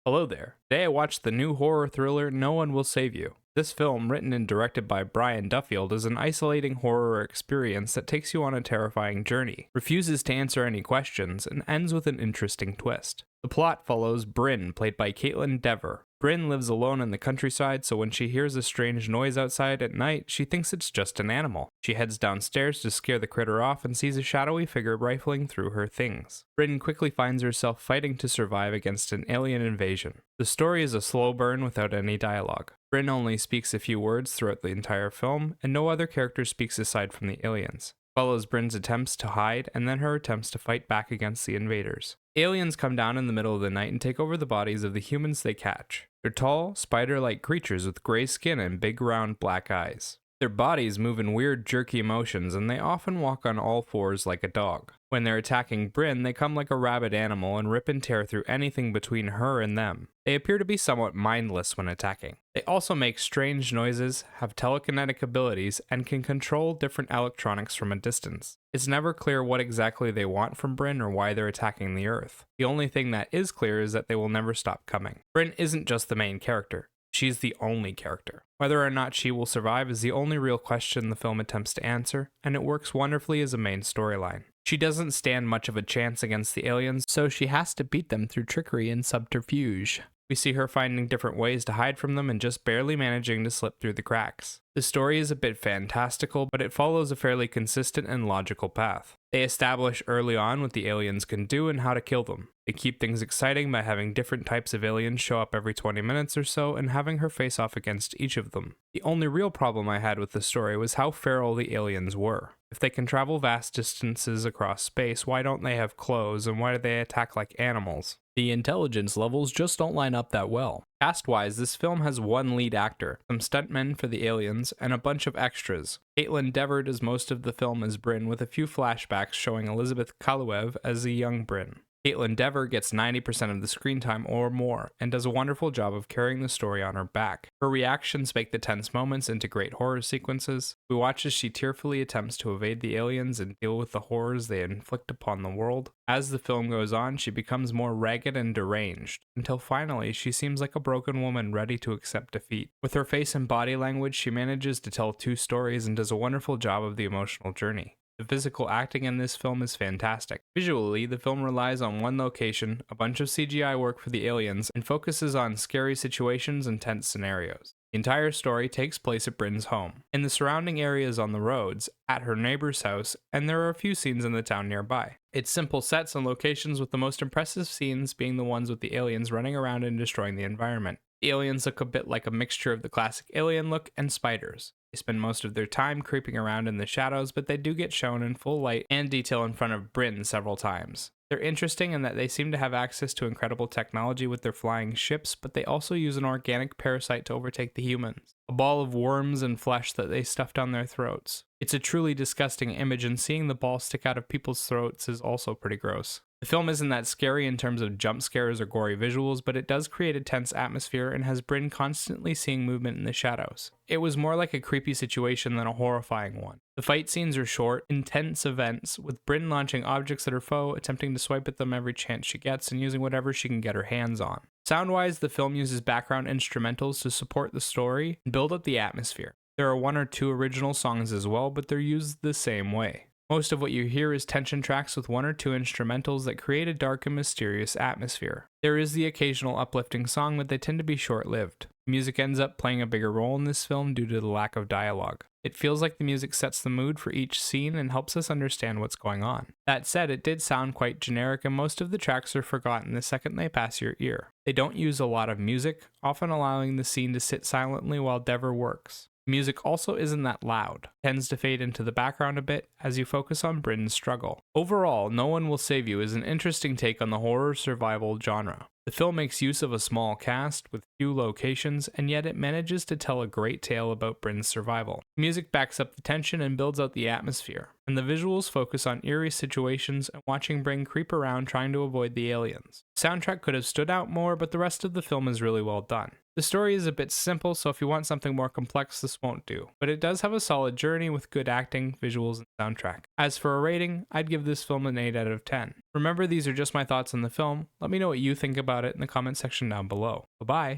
Hello there. Today I watched the new horror thriller No One Will Save You. This film, written and directed by Brian Duffield, is an isolating horror experience that takes you on a terrifying journey, refuses to answer any questions, and ends with an interesting twist. The plot follows Bryn, played by Caitlin Dever. Bryn lives alone in the countryside, so when she hears a strange noise outside at night, she thinks it's just an animal. She heads downstairs to scare the critter off and sees a shadowy figure rifling through her things. Bryn quickly finds herself fighting to survive against an alien invasion. The story is a slow burn without any dialogue. Bryn only speaks a few words throughout the entire film, and no other character speaks aside from the aliens. Follows Bryn's attempts to hide and then her attempts to fight back against the invaders. Aliens come down in the middle of the night and take over the bodies of the humans they catch. They're tall, spider-like creatures with gray skin and big round black eyes. Their bodies move in weird jerky motions and they often walk on all fours like a dog. When they're attacking Bryn, they come like a rabid animal and rip and tear through anything between her and them. They appear to be somewhat mindless when attacking. They also make strange noises, have telekinetic abilities, and can control different electronics from a distance. It's never clear what exactly they want from Bryn or why they're attacking the Earth. The only thing that is clear is that they will never stop coming. Bryn isn't just the main character. She's the only character. Whether or not she will survive is the only real question the film attempts to answer, and it works wonderfully as a main storyline. She doesn't stand much of a chance against the aliens, so she has to beat them through trickery and subterfuge. We see her finding different ways to hide from them and just barely managing to slip through the cracks. The story is a bit fantastical, but it follows a fairly consistent and logical path. They establish early on what the aliens can do and how to kill them. They keep things exciting by having different types of aliens show up every 20 minutes or so and having her face off against each of them. The only real problem I had with the story was how feral the aliens were. If they can travel vast distances across space, why don't they have clothes and why do they attack like animals? The intelligence levels just don't line up that well. Cast-wise, this film has one lead actor, some stuntmen for the aliens, and a bunch of extras. Caitlin Dever does most of the film as Bryn, with a few flashbacks showing Elizabeth Kaluev as a young Bryn. Caitlin Dever gets 90% of the screen time or more, and does a wonderful job of carrying the story on her back. Her reactions make the tense moments into great horror sequences. We watch as she tearfully attempts to evade the aliens and deal with the horrors they inflict upon the world. As the film goes on, she becomes more ragged and deranged, until finally she seems like a broken woman ready to accept defeat. With her face and body language, she manages to tell two stories and does a wonderful job of the emotional journey. The physical acting in this film is fantastic. Visually, the film relies on one location, a bunch of CGI work for the aliens, and focuses on scary situations and tense scenarios. The entire story takes place at Bryn's home, in the surrounding areas on the roads, at her neighbor's house, and there are a few scenes in the town nearby. It's simple sets and locations, with the most impressive scenes being the ones with the aliens running around and destroying the environment. The aliens look a bit like a mixture of the classic alien look and spiders. They spend most of their time creeping around in the shadows, but they do get shown in full light and detail in front of Bryn several times. They're interesting in that they seem to have access to incredible technology with their flying ships, but they also use an organic parasite to overtake the humans. A ball of worms and flesh that they stuff down their throats. It's a truly disgusting image, and seeing the ball stick out of people's throats is also pretty gross. The film isn't that scary in terms of jump scares or gory visuals, but it does create a tense atmosphere and has Bryn constantly seeing movement in the shadows. It was more like a creepy situation than a horrifying one. The fight scenes are short, intense events, with Bryn launching objects at her foe, attempting to swipe at them every chance she gets, and using whatever she can get her hands on. Sound-wise, the film uses background instrumentals to support the story and build up the atmosphere. There are one or two original songs as well, but they're used the same way. Most of what you hear is tension tracks with one or two instrumentals that create a dark and mysterious atmosphere. There is the occasional uplifting song, but they tend to be short-lived. Music ends up playing a bigger role in this film due to the lack of dialogue. It feels like the music sets the mood for each scene and helps us understand what's going on. That said, it did sound quite generic, and most of the tracks are forgotten the second they pass your ear. They don't use a lot of music, often allowing the scene to sit silently while Dever works. Music also isn't that loud, tends to fade into the background a bit as you focus on Bryn's struggle. Overall, No One Will Save You is an interesting take on the horror survival genre. The film makes use of a small cast, with few locations, and yet it manages to tell a great tale about Bryn's survival. Music backs up the tension and builds out the atmosphere, and the visuals focus on eerie situations and watching Bryn creep around trying to avoid the aliens. The soundtrack could have stood out more, but the rest of the film is really well done. The story is a bit simple, so if you want something more complex, this won't do, but it does have a solid journey with good acting, visuals, and soundtrack. As for a rating, I'd give this film an 8 out of 10. Remember, these are just my thoughts on the film. Let me know what you think about it in the comment section down below. Bye-bye!